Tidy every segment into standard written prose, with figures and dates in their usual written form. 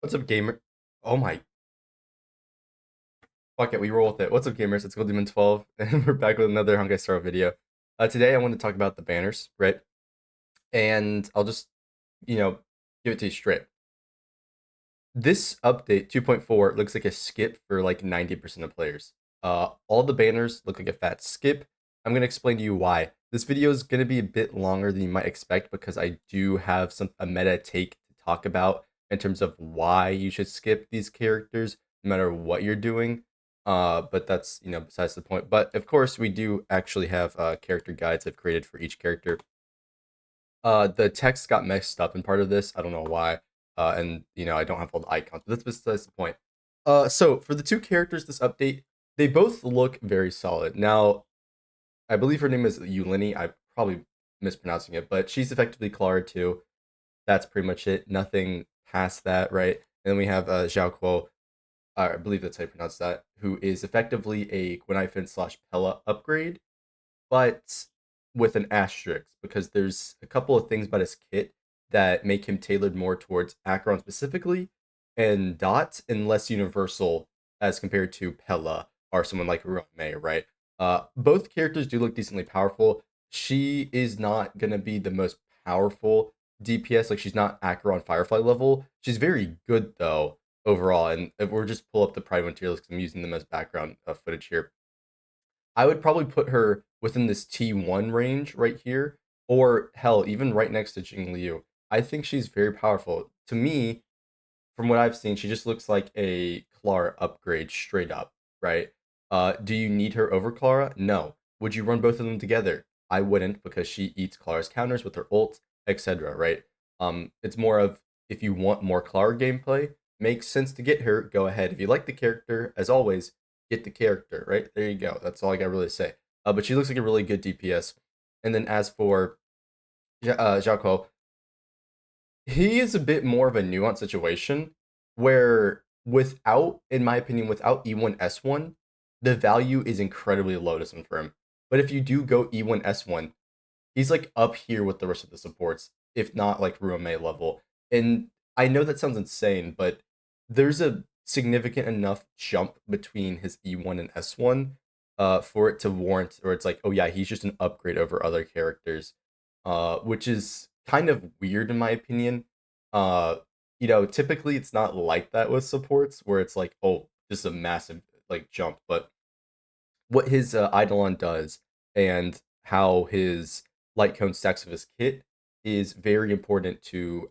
What's up, gamer? Oh my, fuck it, we roll with it. What's up, gamers? It's GoldDemon12, and we're back with another honkaistarrail video. Today I want to talk about the banners, right? And I'll just, you know, give it to you straight. This update 2.4 looks like a skip for like 90% of players. All the banners look like a fat skip. I'm gonna explain to you why. This video is gonna be a bit longer than you might expect because I do have a meta take to talk about in terms of why you should skip these characters no matter what you're doing. But that's besides the point. But of course, we do actually have character guides I've created for each character. The text got messed up in part of this. I don't know why. And I don't have all the icons, but that's besides the point. So for the two characters this update, they both look very solid. Now, I believe her name is Yulini. I'm probably mispronouncing it, but she's effectively Clara too. That's pretty much it. Nothing past that, right? And then we have Xiao Kuo, I believe that's how you pronounce that, who is effectively a Gwenifin slash Pella upgrade, but with an asterisk because there's a couple of things about his kit that make him tailored more towards Acheron specifically, and Dot and less universal as compared to Pella or someone like May, right? Both characters do look decently powerful. She is not gonna be the most powerful DPS, like she's not Acheron Firefly level. She's very good though overall, and if we're just pull up the Pride materials because I'm using them as background footage here. I would probably put her within this T1 range right here, or hell, even right next to Jing Liu. I think she's very powerful. To me, from what I've seen, she just looks like a Clara upgrade straight up, right? Do you need her over Clara? No. Would you run both of them together? I wouldn't because she eats Clara's counters with her ult, etc. Right? It's more of if you want more Clara gameplay, makes sense to get her. Go ahead. If you like the character, as always, get the character. Right there, you go. That's all I got really to say. But she looks like a really good DPS. And then as for Zhao, he is a bit more of a nuanced situation where without, in my opinion, without E1 S1, the value is incredibly low to some firm. But if you do go E1 S1, he's like up here with the rest of the supports, if not like Ruame level. And I know that sounds insane, but there's a significant enough jump between his E1 and S1 for it to warrant, or it's like, oh yeah, he's just an upgrade over other characters, which is kind of weird in my opinion. Uh, typically it's not like that with supports where it's like, oh, this is a massive like jump, but what his Eidolon does and how his light cone stacks of his kit is very important to,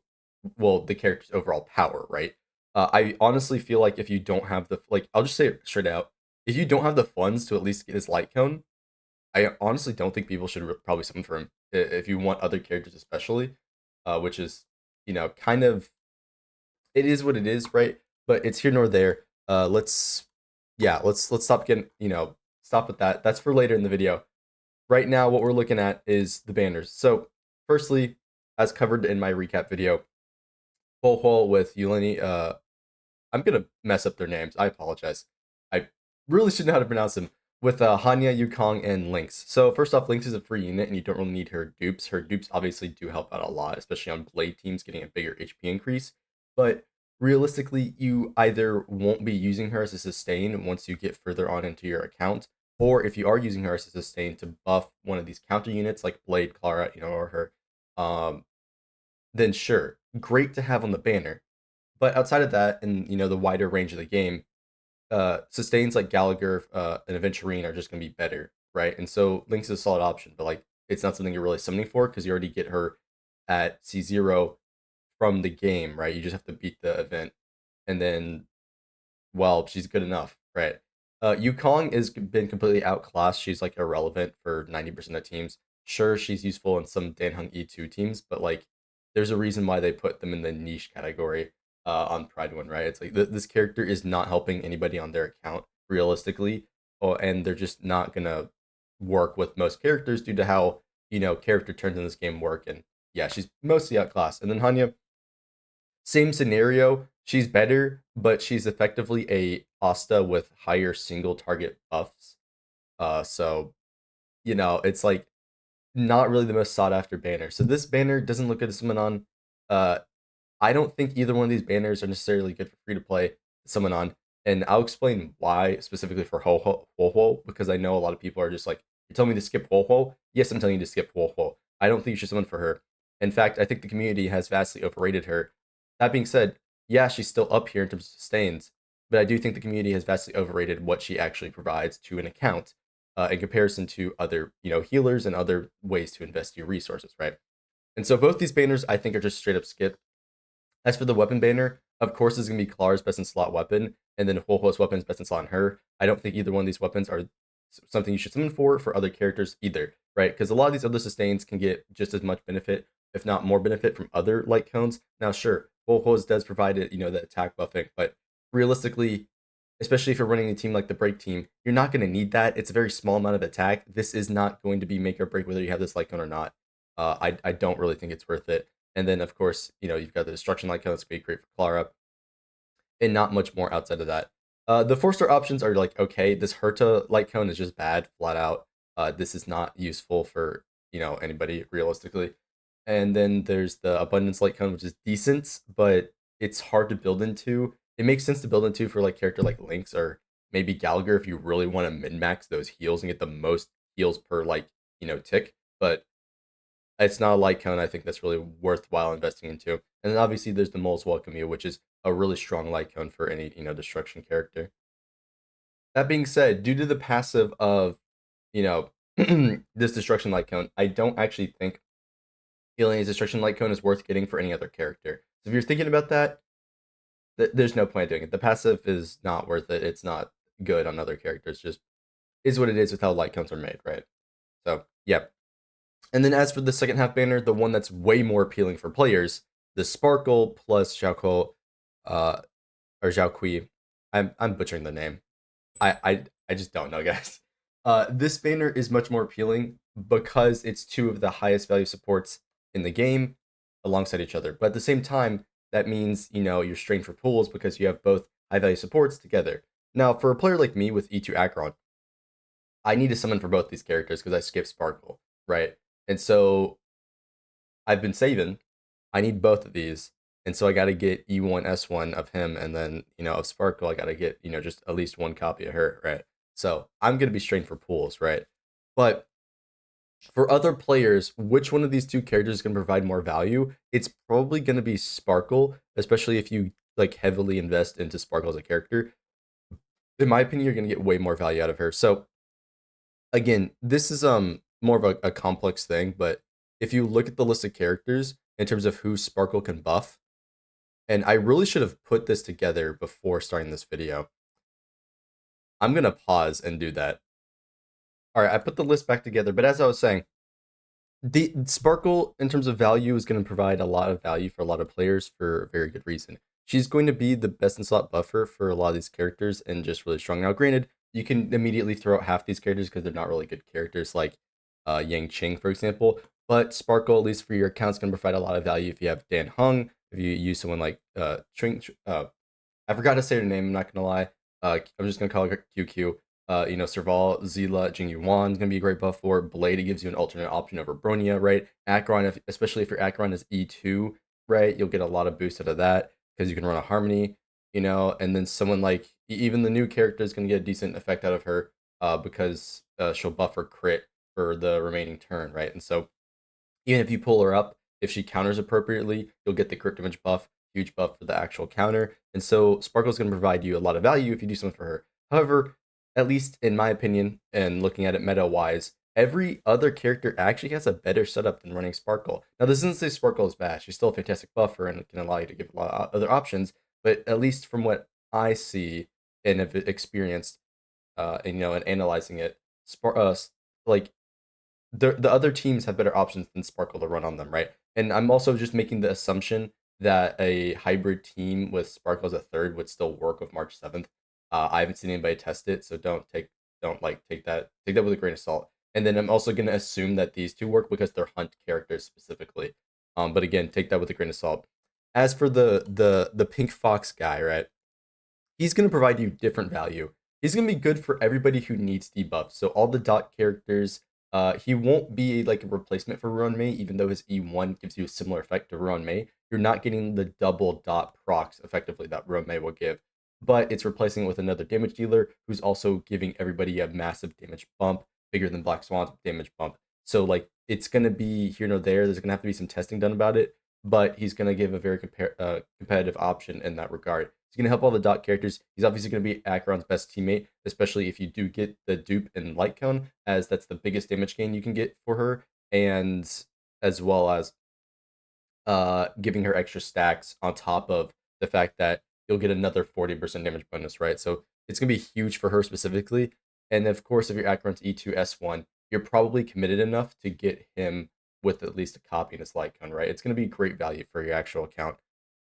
well, the character's overall power, right? I honestly feel like if you don't have the, like, I'll just say it straight out, if you don't have the funds to at least get his light cone, I honestly don't think people should probably summon for him if you want other characters especially, which is kind of, it is what it is, right? But it's here nor there. Let's yeah, let's stop getting stop with that. That's for later in the video. Right now, what we're looking at is the banners. So, firstly, as covered in my recap video, Hole with Yulini. I'm gonna mess up their names. I apologize. I really should know how to pronounce them. With Hanya, Yukong, and Lynx. So first off, Lynx is a free unit, and you don't really need her dupes. Her dupes obviously do help out a lot, especially on Blade teams getting a bigger HP increase. But realistically, you either won't be using her as a sustain once you get further on into your account, or if you are using her as a sustain to buff one of these counter units like Blade, Clara, or her, um, then sure, great to have on the banner. But outside of that, and the wider range of the game, sustains like Gallagher and Aventurine are just gonna be better, right? And so Lynx is a solid option, but like it's not something you're really summoning for because you already get her at C0 from the game, right? You just have to beat the event, and then well, she's good enough, right? Yukong has been completely outclassed. She's like irrelevant for 90% of teams. Sure, she's useful in some Danheng E2 teams, but like there's a reason why they put them in the niche category on Pride One, right? It's like this character is not helping anybody on their account realistically, and they're just not gonna work with most characters due to how character turns in this game work. And yeah, she's mostly outclassed. And then Hanya, same scenario. She's better, but she's effectively a Asta with higher single target buffs. So it's like not really the most sought after banner. So this banner doesn't look good to summon on. Uh, I don't think either one of these banners are necessarily good for free to play someone on, and I'll explain why specifically for Ho Ho because I know a lot of people are just like, "You're telling me to skip Ho Ho?" Yes, I'm telling you to skip Ho Ho. I don't think you should summon for her. In fact, I think the community has vastly overrated her. That being said, yeah, she's still up here in terms of sustains, but I do think the community has vastly overrated what she actually provides to an account in comparison to other, healers and other ways to invest your resources, right? And so both these banners, I think, are just straight up skip. As for the weapon banner, of course, it's going to be Clara's best in slot weapon, and then Huohuo's weapon is best in slot on her. I don't think either one of these weapons are something you should summon for other characters either, right? Because a lot of these other sustains can get just as much benefit, if not more benefit, from other light cones. Now, sure, Huohuo's does provide it, the attack buffing, but realistically, especially if you're running a team like the break team, you're not going to need that. It's a very small amount of attack. This is not going to be make or break whether you have this light cone or not. I don't really think it's worth it. And then, of course, you've got the destruction light cone that's going to be great for Clara, and not much more outside of that. The 4-star options are like, okay, this Herta light cone is just bad, flat out. This is not useful for, anybody realistically. And then there's the abundance light cone, which is decent, but it's hard to build into. It makes sense to build into for like character like Lynx or maybe Gallagher if you really want to min max those heals and get the most heals per like tick. But it's not a light cone I think that's really worthwhile investing into. And then obviously there's the Mole's Welcome You, which is a really strong light cone for any destruction character. That being said, due to the passive of you know this destruction light cone, I don't actually think healing a destruction light cone is worth getting for any other character. So if you're thinking about that, there's no point doing it. The passive is not worth it. It's not good on other characters. Just is what it is with how light cones are made, right? So yeah. And then as for the second half banner, the one that's way more appealing for players, the Sparkle plus Xiaoko, or Xiaokui. I'm butchering the name. I just don't know, guys. This banner is much more appealing because it's two of the highest value supports in the game alongside each other. But at the same time, that means you're strained for pools because you have both high value supports together. Now, for a player like me with E2 Acheron, I need to summon for both these characters because I skip Sparkle, right? And so I've been saving. I need both of these. And so I got to get E1, S1 of him. And then, of Sparkle, I got to get, just at least one copy of her, right? So I'm going to be strained for pools, right? But for other players, which one of these two characters is going to provide more value? It's probably going to be Sparkle, especially if you like heavily invest into Sparkle as a character. In my opinion, you're going to get way more value out of her. So again, this is more of a complex thing, but if you look at the list of characters in terms of who Sparkle can buff, and I really should have put this together before starting this video. I'm gonna pause and do that. All right, I put the list back together, but as I was saying, the Sparkle in terms of value is going to provide a lot of value for a lot of players for a very good reason. She's going to be the best in slot buffer for a lot of these characters and just really strong. Now, granted, you can immediately throw out half these characters because they're not really good characters, like Yang Qing, for example. But Sparkle, at least for your account, is going to provide a lot of value if you have Dan Hung, if you use someone like I forgot to say her name. I'm not gonna lie. I'm just gonna call her QQ. Serval, Zila, Jing Yuan is gonna be a great buff for. Blade, it gives you an alternate option over Bronya, right? Acheron, especially if your Acheron is E2, right? You'll get a lot of boost out of that because you can run a Harmony, and then someone like even the new character is gonna get a decent effect out of her, because she'll buff her crit for the remaining turn, right? And so even if you pull her up, if she counters appropriately, you'll get the crit damage buff, huge buff for the actual counter. And so Sparkle's going to provide you a lot of value if you do something for her. However, at least in my opinion, and looking at it meta-wise, every other character actually has a better setup than running Sparkle. Now, this isn't to say Sparkle is bad. She's still a fantastic buffer and can allow you to give a lot of other options. But at least from what I see and have experienced, and analyzing it, like the other teams have better options than Sparkle to run on them, right? And I'm also just making the assumption that a hybrid team with Sparkle as a third would still work with March 7th. I haven't seen anybody test it, so don't like take that with a grain of salt. And then I'm also gonna assume that these two work because they're hunt characters specifically. But again, take that with a grain of salt. As for the pink fox guy, right? He's gonna provide you different value. He's gonna be good for everybody who needs debuffs. So all the dot characters, He won't be like a replacement for Ruan Mei, even though his E1 gives you a similar effect to Ruan Mei. You're not getting the double dot procs effectively that Ruan Mei will give, but it's replacing it with another damage dealer who's also giving everybody a massive damage bump, bigger than Black Swan's damage bump. So like it's gonna be here nor there. There's gonna have to be some testing done about it, but he's gonna give a very competitive option in that regard. He's gonna help all the dot characters. He's obviously gonna be Acheron's best teammate, especially if you do get the dupe and light cone, as that's the biggest damage gain you can get for her, and as well as giving her extra stacks on top of the fact that you'll get another 40% damage bonus, right? So it's gonna be huge for her specifically. And of course, if you're Acheron's E2 S1, you're probably committed enough to get him with at least a copy in his light cone, right? It's gonna be great value for your actual account,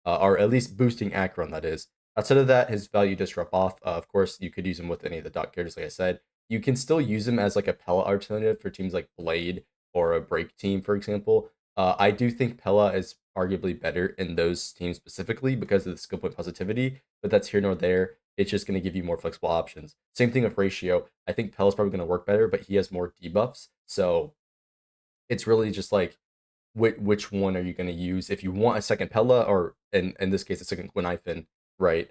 or at least boosting Acheron, that is. Outside of that, his value does drop off. Of course, you could use him with any of the dot characters, like I said. You can still use him as like a Pella alternative for teams like Blade or a Break team, for example. I do think Pella is arguably better in those teams specifically because of the skill point positivity, but that's here nor there. It's just going to give you more flexible options. Same thing with Ratio. I think Pella's probably going to work better, but he has more debuffs. So it's really just like which one are you going to use if you want a second Pella, or in this case a second Gwenithan, right?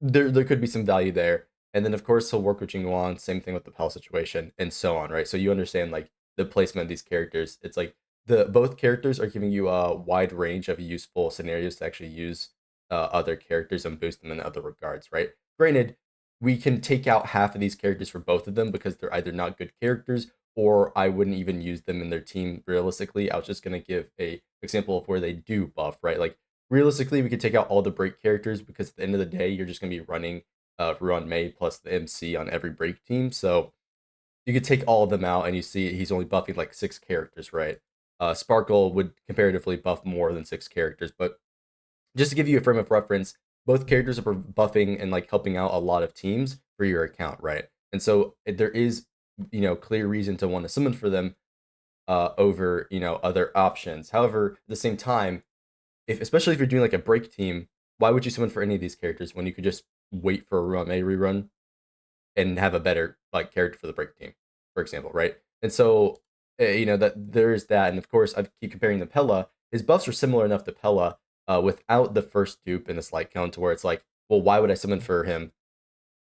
There could be some value there. And then of course he'll work with Jingwan, same thing with the Pell situation, and so on, right? So you understand like the placement of these characters. It's like the both characters are giving you a wide range of useful scenarios to actually use other characters and boost them in other regards, right? Granted, we can take out half of these characters for both of them because they're either not good characters or I wouldn't even use them in their team realistically. I was just gonna give a example of where they do buff, right? Like realistically, we could take out all the break characters because at the end of the day, you're just gonna be running Ruan Mei plus the MC on every break team. So you could take all of them out, and you see he's only buffing like 6 characters, right? Sparkle would comparatively buff more than 6 characters, but just to give you a frame of reference, both characters are buffing and like helping out a lot of teams for your account, right? And so there is, clear reason to want to summon for them over, other options. However, at the same time, if especially if you're doing like a break team, why would you summon for any of these characters when you could just wait for a run a rerun and have a better like character for the break team, for example, right? And so that there's that, and of course I keep comparing the Pella. His buffs are similar enough to Pella without the first dupe and the slight count, to where it's like, well, why would I summon for him?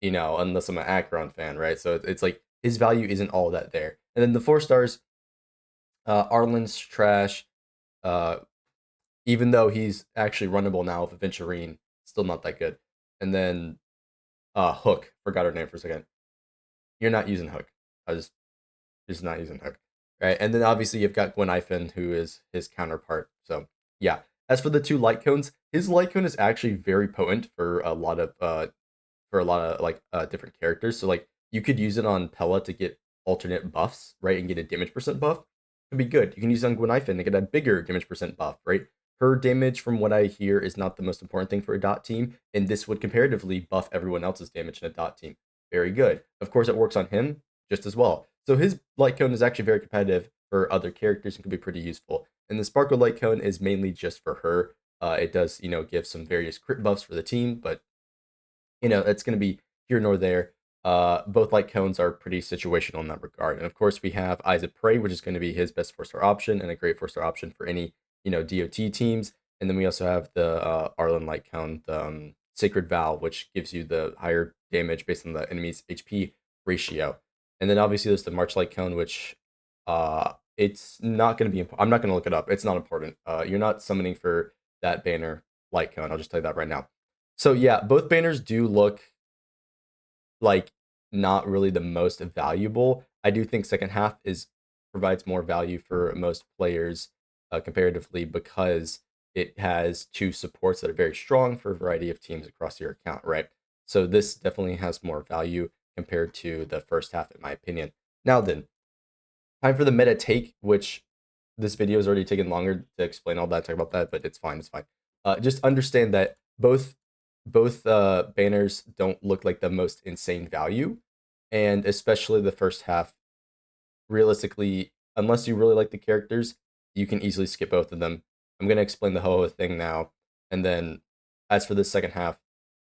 Unless I'm an Acheron fan, right? So it's like his value isn't all that there. And then the 4 stars, Arlen's trash. Uh, Even though he's actually runnable now with Aventurine, still not that good. And then Hook, forgot her name for a second. You're not using Hook. I just not using Hook. Right? And then obviously you've got Gwenithan, who is his counterpart. So yeah. As for the 2 light cones, his light cone is actually very potent for a lot of like different characters. So like you could use it on Pella to get alternate buffs, right, and get a damage percent buff. Could be good. You can use it on Gwenithan to get a bigger damage percent buff, right? Her damage, from what I hear, is not the most important thing for a dot team, and this would comparatively buff everyone else's damage in a dot team. Very good. Of course, it works on him just as well. So his light cone is actually very competitive for other characters and can be pretty useful. And the Sparkle light cone is mainly just for her. It does, give some various crit buffs for the team, but it's going to be here nor there. Both light cones are pretty situational in that regard. And of course, we have Eyes of Prey, which is going to be his best 4-star option and a great 4-star option for any, DOT teams. And then we also have the Arlen light cone, the Sacred Vow, which gives you the higher damage based on the enemy's HP ratio. And then obviously there's the March light cone, which it's not going to be. I'm not going to look it up. It's not important. You're not summoning for that banner light cone. I'll just tell you that right now. So yeah, both banners do look like not really the most valuable. I do think second half is provides more value for most players comparatively because it has 2 supports that are very strong for a variety of teams across your account, right? So this definitely has more value compared to the first half, in my opinion. Now then, time for the meta take, which this video is already taken longer to explain all that, talk about that, but it's fine, it's fine. Just understand that both banners don't look like the most insane value, and especially the first half. Realistically, unless you really like the characters, you can easily skip both of them. I'm gonna explain the Ho-Oh thing now, and then as for the second half,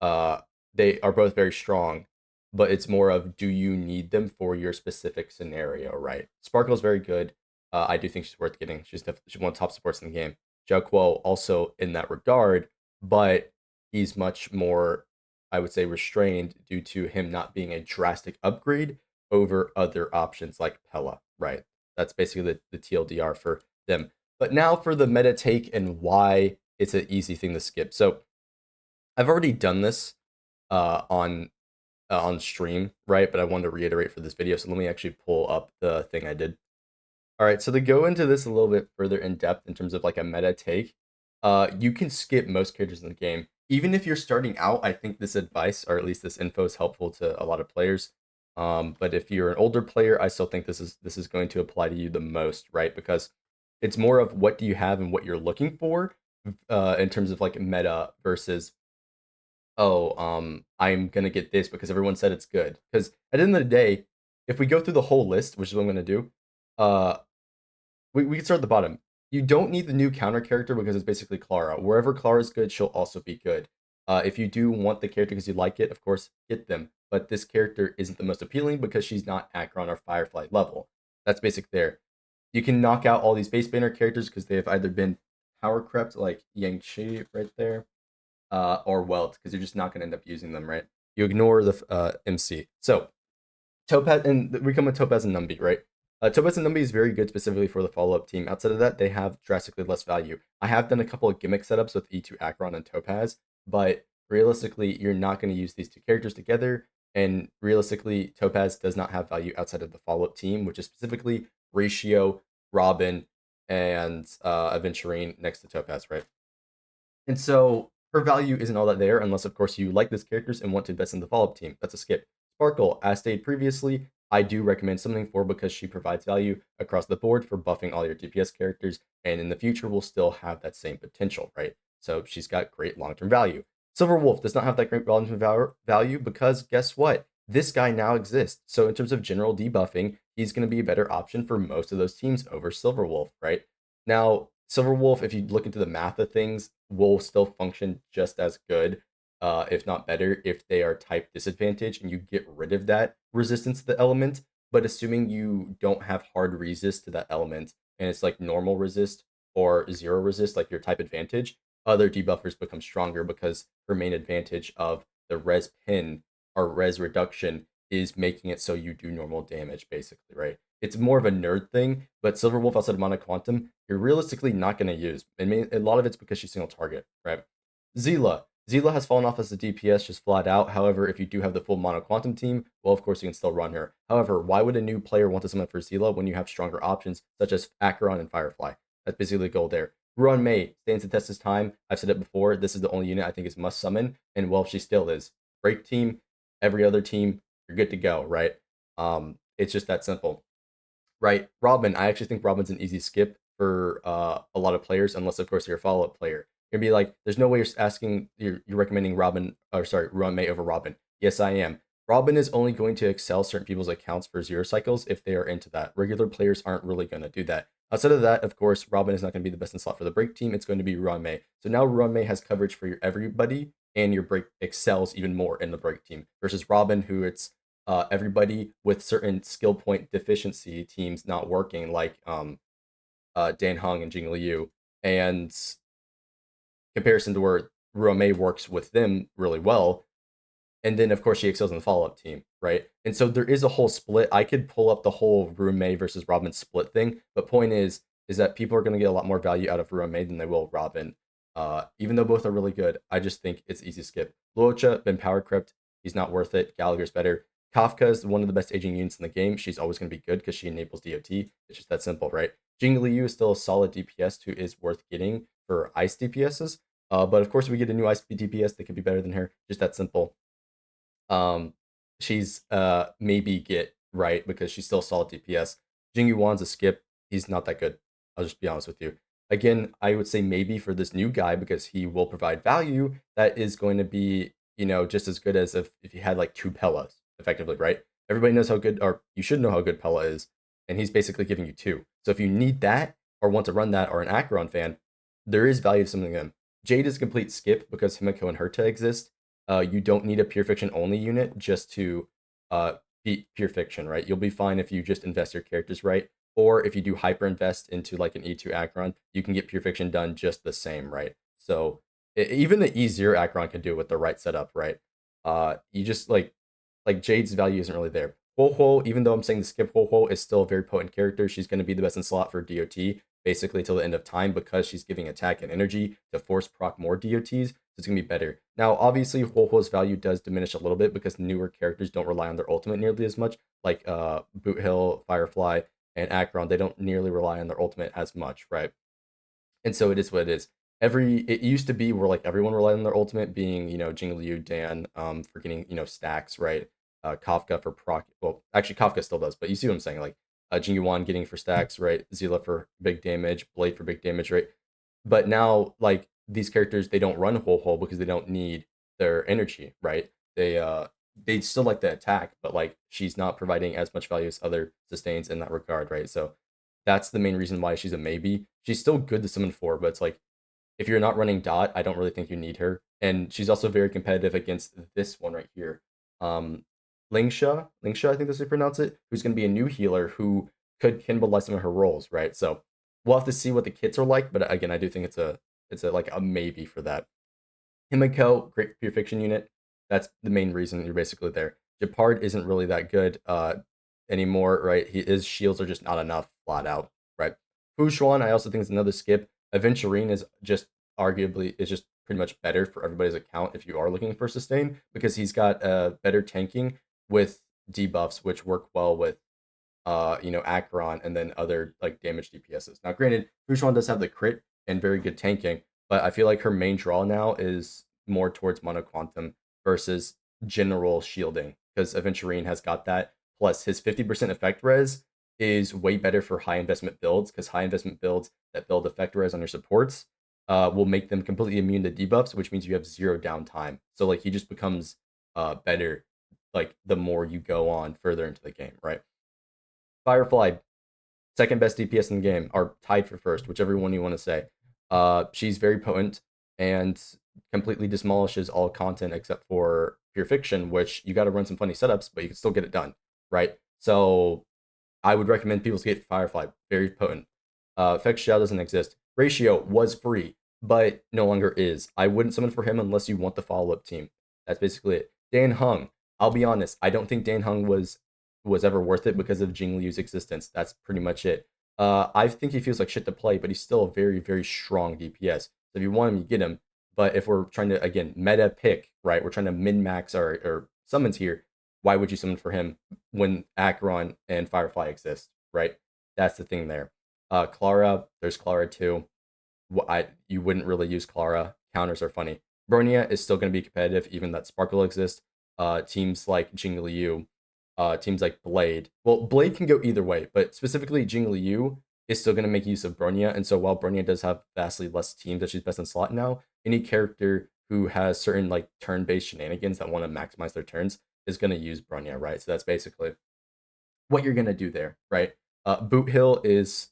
uh, they are both very strong. but it's more of do you need them for your specific scenario, right? Sparkle's very good. I do think she's worth getting. She's one of the top supports in the game. Jiaquo also in that regard, but he's much more, I would say, restrained due to him not being a drastic upgrade over other options like Pella, right? That's basically the TLDR for them. But now for the meta take and why it's an easy thing to skip. So I've already done this on stream, right? But I wanted to reiterate for this video. So let me actually pull up the thing I did. All right, so to go into this a little bit further in depth in terms of like a meta take, you can skip most characters in the game. Even if you're starting out, I think this advice, or at least this info, is helpful to a lot of players. But if you're an older player, I still think this is going to apply to you the most, right? Because it's more of what do you have and what you're looking for in terms of like meta versus oh, I'm gonna get this because everyone said it's good. Because at the end of the day, if we go through the whole list, which is what I'm gonna do, uh, we can start at the bottom. You don't need the new counter character because it's basically Clara. Wherever Clara is good, she'll also be good. If you do want the character because you like it, of course, get them. But this character isn't the most appealing because she's not Acheron or Firefly level. That's basic there. You can knock out all these base banner characters because they have either been power crept like Yangshi right there, or Welt because you're just not going to end up using them, right? You ignore the MC. So Topaz, and we come with Topaz and Numby, right? Topaz and Numby is very good specifically for the follow-up team. Outside of that, they have drastically less value. I have done a couple of gimmick setups with E2 Acheron and Topaz, but realistically, you're not going to use these two characters together. And realistically, Topaz does not have value outside of the follow-up team, which is specifically Ratio, Robin, and Aventurine next to Topaz, right? And so her value isn't all that there, unless of course you like these characters and want to invest in the follow-up team. That's a skip. Sparkle, as stated previously, I do recommend something for because she provides value across the board for buffing all your DPS characters, and in the future will still have that same potential, right? So she's got great long-term value. Silver Wolf does not have that great long-term value because guess what? This guy now exists. So in terms of general debuffing, he's going to be a better option for most of those teams over Silver Wolf, right? Now, Silver Wolf, if you look into the math of things, will still function just as good, if not better, if they are type disadvantage and you get rid of that resistance to the element. But assuming you don't have hard resist to that element and it's like normal resist or zero resist, like your type advantage, other debuffers become stronger because her main advantage of the res pin or res reduction is making it so you do normal damage, basically, right? It's more of a nerd thing, but Silver Wolf outside of Mana Quantum, you're realistically not going to use. I mean, a lot of it's because she's single target, right? Zila. Zila has fallen off as a DPS just flat out. However, if you do have the full Mono Quantum team, well, of course, you can still run her. However, why would a new player want to summon for Zila when you have stronger options such as Acheron and Firefly? That's basically the goal there. Ruan Mei stands the test of time. I've said it before. This is the only unit I think is must summon, and well, she still is. Break team, every other team, you're good to go, right? It's just that simple. Right, Robin. I actually think Robin's an easy skip for a lot of players, unless of course you're a follow-up player. You're gonna be like, there's no way you're recommending Robin or sorry, Ruan Mei over Robin. Yes, I am. Robin is only going to excel certain people's accounts for zero cycles if they are into that. Regular players aren't really going to do that. Outside of that, of course, Robin is not going to be the best in slot for the break team. It's going to be Ruan Mei. So now Ruan Mei has coverage for your everybody, and your break excels even more in the break team versus Robin, who it's everybody with certain skill point deficiency teams not working, like Dan Hung and Jing Liu, and comparison to where Ruame works with them really well. And then, of course, she excels in the follow up team, right? And so there is a whole split. I could pull up the whole Ruame versus Robin split thing, but point is that people are going to get a lot more value out of Ruame than they will Robin. Even though both are really good, I just think it's easy to skip. Luocha, been power crept. He's not worth it. Gallagher's better. Kafka is one of the best aging units in the game. She's always going to be good because she enables DOT. It's just that simple, right? Jing Liu is still a solid DPS who is worth getting for ice DPSs. But of course, if we get a new ice DPS that could be better than her. Just that simple. She's maybe get right because she's still solid DPS. Jing Yuan's a skip. He's not that good. I'll just be honest with you. Again, I would say maybe for this new guy because he will provide value that is going to be, just as good as if you had like two Pellas, effectively, right? Everybody knows how good, or you should know how good Pella is, and he's basically giving you two. So if you need that or want to run that or an Acheron fan, there is value to something them. Jade is a complete skip because Himiko and Herta exist. You don't need a pure fiction only unit just to uh, pure fiction, right? You'll be fine if you just invest your characters right, or if you do hyper invest into like an E2 Acheron, you can get pure fiction done just the same, right? So even the E0 Acheron can do it with the right setup, right? You just like Jade's value isn't really there. Ho Ho, even though I'm saying the skip Ho Ho is still a very potent character, she's going to be the best in slot for DOT basically till the end of time because she's giving attack and energy to force proc more DOTs. So it's going to be better. Now, obviously, Ho Ho's value does diminish a little bit because newer characters don't rely on their ultimate nearly as much. Like Boot Hill, Firefly, and Acheron, they don't nearly rely on their ultimate as much, right? And so it is what it is. It used to be where like everyone relied on their ultimate, being Jing Liu, Dan, for getting stacks, right? Kafka for proc. Well, actually Kafka still does, but you see what I'm saying, like Jing Yuan getting for stacks, right? Zila for big damage, Blade for big damage, right? But now like these characters they don't run whole hole because they don't need their energy, right? They still like the attack, but like she's not providing as much value as other sustains in that regard, right? So that's the main reason why she's a maybe. She's still good to summon for, but it's like if you're not running Dot, I don't really think you need her. And she's also very competitive against this one right here. Lingsha, I think that's how you pronounce it, who's going to be a new healer who could cannibalize some of her roles, right? So we'll have to see what the kits are like, but again, I do think it's a like a maybe for that. Himiko, great pure fiction unit. That's the main reason you're basically there. Japard isn't really that good anymore, right? His shields are just not enough, flat out, right? Fushuan, I also think is another skip. Aventurine is just pretty much better for everybody's account if you are looking for sustain because he's got better tanking with debuffs, which work well with Acheron and then other like damage DPSs. Now, granted, Fushuan does have the crit and very good tanking, but I feel like her main draw now is more towards Mono Quantum versus general shielding because Aventurine has got that. Plus, his 50% effect res is way better for high investment builds because high investment builds that build effect res on your supports will make them completely immune to debuffs, which means you have zero downtime. So like he just becomes better like the more you go on further into the game, right? Firefly, second best DPS in the game, are tied for first, whichever one you want to say. She's very potent and completely demolishes all content except for pure fiction, which you got to run some funny setups, but you can still get it done, right? So I would recommend people to get Firefly, very potent. Effect Shadow doesn't exist. Ratio was free, but no longer is. I wouldn't summon for him unless you want the follow up team. That's basically it. Dan Hung, I'll be honest, I don't think Dan Hung was ever worth it because of Jing Liu's existence. That's pretty much it. I think he feels like shit to play, but he's still a very, very strong DPS. So if you want him, you get him. But if we're trying to, again, meta pick, right? We're trying to min max our summons here. Why would you summon for him when Acheron and Firefly exist, right? That's the thing there. Clara, there's Clara too. You wouldn't really use Clara. Counters are funny. Bronia is still going to be competitive, even that Sparkle exists. Teams like Jing Liu, teams like Blade. Well, Blade can go either way, but specifically Jing Liu is still going to make use of Bronia. And so while Bronia does have vastly less teams that she's best in slot now, any character who has certain like turn-based shenanigans that want to maximize their turns is going to use Bronia, right? So that's basically what you're going to do there, right? Boot Hill is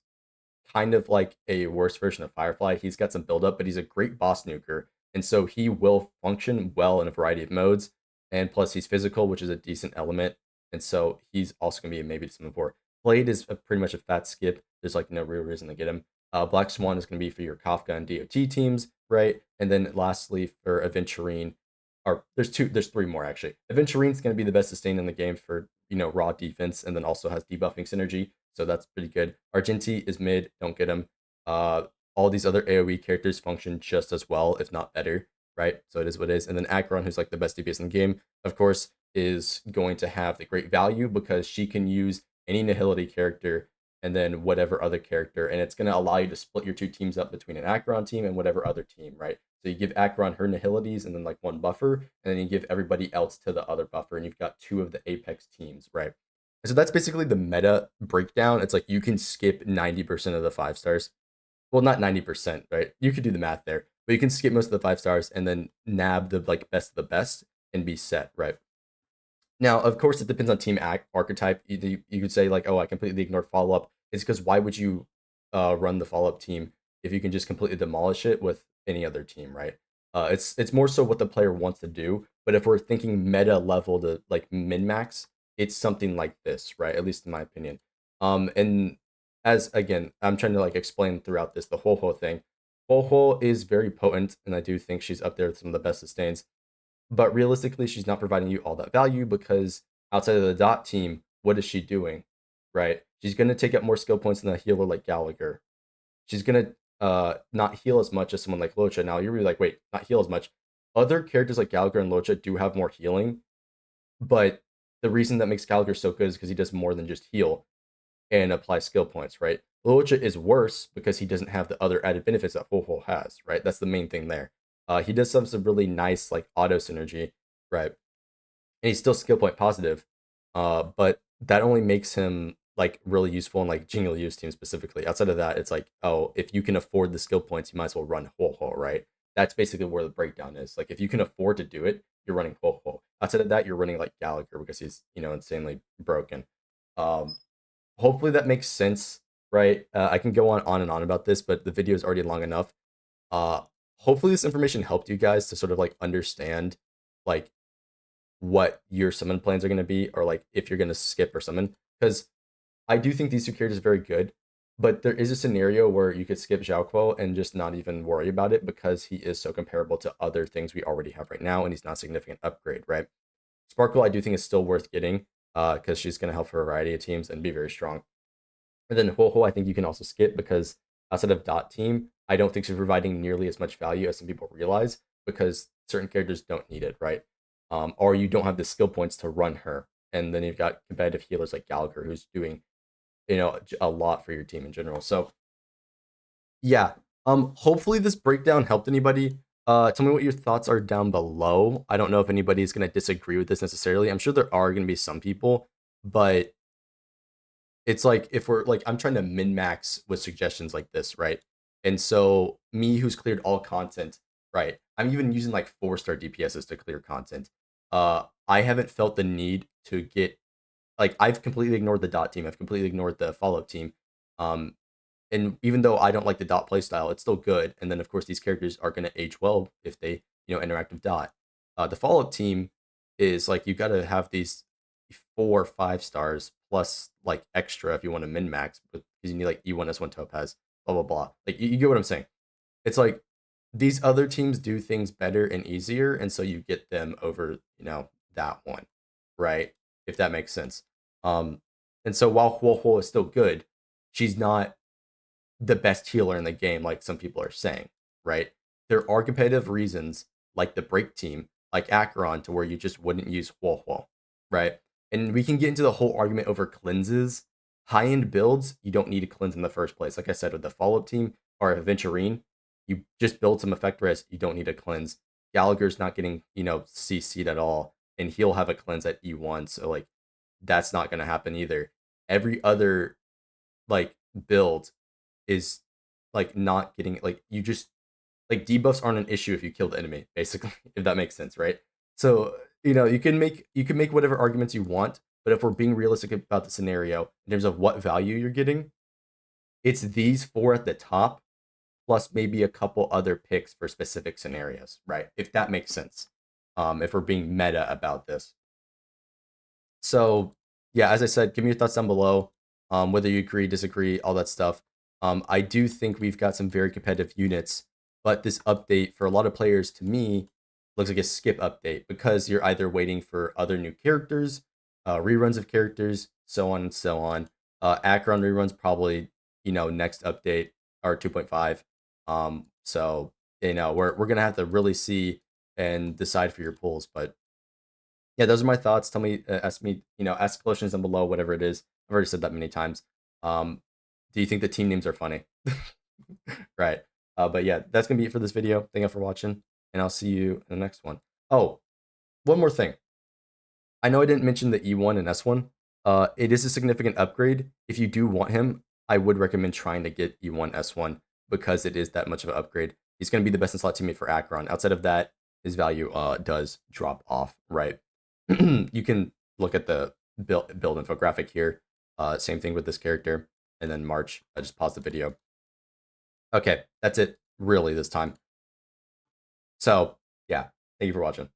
kind of like a worse version of Firefly. He's got some buildup, but he's a great boss nuker. And so he will function well in a variety of modes. And plus, he's physical, which is a decent element. And so he's also going to be a maybe to summon for. Blade is pretty much a fat skip. There's like no real reason to get him. Black Swan is going to be for your Kafka and DOT teams, right? And then lastly, for Aventurine, or there's three more actually. Aventurine's going to be the best sustain in the game for raw defense, and then also has debuffing synergy, so that's pretty good. Argenti is mid, don't get him. All these other AoE characters function just as well, if not better, right? So it is what it is. And then Acheron, who's like the best DPS in the game, of course, is going to have the great value because she can use any Nihility character and then whatever other character, and it's going to allow you to split your two teams up between an Acheron team and whatever other team, right? So you give Acheron her Nihilities and then like one buffer, and then you give everybody else to the other buffer, and you've got two of the Apex teams, right? So that's basically the meta breakdown. It's like you can skip 90% of the 5 stars. Well, not 90%, right? You could do the math there, but you can skip most of the 5 stars and then nab the like best of the best and be set, right? Now, of course, it depends on team archetype. You could say like, oh, I completely ignored follow up. It's because why would you run the follow up team if you can just completely demolish it with any other team, right? It's more so what the player wants to do. But if we're thinking meta level to like min max, it's something like this, right? At least in my opinion. And as again, I'm trying to like explain throughout this the whole thing. Whole is very potent, and I do think she's up there with some of the best sustains. But realistically, she's not providing you all that value because outside of the dot team, what is she doing? Right? She's gonna take up more skill points than a healer like Gallagher. She's gonna not heal as much as someone like Locha. Now you're really like, wait, not heal as much. Other characters like Gallagher and Locha do have more healing, but the reason that makes Gallagher so good is because he does more than just heal and apply skill points, right? Locha is worse because he doesn't have the other added benefits that Ho has, right? That's the main thing there. He does some really nice like auto synergy, right? And he's still skill point positive, but that only makes him like really useful in like jingle use team specifically. Outside of that, it's like, oh, if you can afford the skill points, you might as well run Ho, right? That's basically where the breakdown is. Like if you can afford to do it, you're running Ho. Outside of that, you're running like Gallagher because he's insanely broken. Um, Hopefully that makes sense, right? I can go on and on about this, but the video is already long enough. Uh, Hopefully this information helped you guys to sort of like understand like what your summon plans are going to be, or like if you're going to skip or summon. Because I do think these two characters are very good, but there is a scenario where you could skip Xiaoquo and just not even worry about it because he is so comparable to other things we already have right now, and he's not a significant upgrade, right? Sparkle, I do think is still worth getting because she's going to help for a variety of teams and be very strong. And then Ho, I think you can also skip because outside of Dot Team, I don't think she's providing nearly as much value as some people realize because certain characters don't need it, right? Or you don't have the skill points to run her. And then you've got competitive healers like Gallagher who's doing, a lot for your team in general. So yeah, hopefully this breakdown helped anybody. Tell me what your thoughts are down below. I don't know if anybody's gonna disagree with this necessarily. I'm sure there are gonna be some people, but it's like if we're like I'm trying to min max with suggestions like this, right? And so me who's cleared all content, right? I'm even using like 4-star DPSs to clear content. I haven't felt the need to get like I've completely ignored the dot team. I've completely ignored the follow up team. Um, and even though I don't like the dot playstyle, it's still good. And then of course these characters are going to age well if they interact with dot. The follow up team is like you got to have these 4 or 5 stars plus like extra if you want to min max, because you need like E1 S1 Topaz, blah blah blah. Like you get what I'm saying. It's like these other teams do things better and easier, and so you get them over that one, right? If that makes sense. And so while Huo is still good, she's not the best healer in the game, like some people are saying, right? There are competitive reasons, like the break team, like Acheron, to where you just wouldn't use Huo, right? And we can get into the whole argument over cleanses. High end builds, you don't need to cleanse in the first place. Like I said, with the follow up team or Aventurine, you just build some effect res, you don't need to cleanse. Gallagher's not getting, CC'd at all, and he'll have a cleanse at E1, so like that's not gonna happen either. Every other like build is like not getting like you just like debuffs aren't an issue if you kill the enemy, basically, if that makes sense, right? So you can make whatever arguments you want, but if we're being realistic about the scenario in terms of what value you're getting, it's these four at the top, plus maybe a couple other picks for specific scenarios, right? If that makes sense. If we're being meta about this. So yeah, as I said, give me your thoughts down below. Whether you agree, disagree, all that stuff. I do think we've got some very competitive units, but this update for a lot of players, to me, looks like a skip update because you're either waiting for other new characters, reruns of characters, so on and so on. Acheron reruns probably next update or 2.5. So we're gonna have to really see and decide for your pools, but yeah, those are my thoughts. Tell me, ask questions down below, whatever it is. I've already said that many times. Do you think the team names are funny? Right. But yeah, that's gonna be it for this video. Thank you for watching, and I'll see you in the next one. Oh, one more thing. I know I didn't mention the E1 and S1. It is a significant upgrade. If you do want him, I would recommend trying to get E1 S1 because it is that much of an upgrade. He's going to be the best in slot teammate for Acheron. Outside of that, his value does drop off, right? You can look at the build infographic here. Same thing with this character. And then March, I just paused the video. Okay, that's it really this time. So yeah, thank you for watching.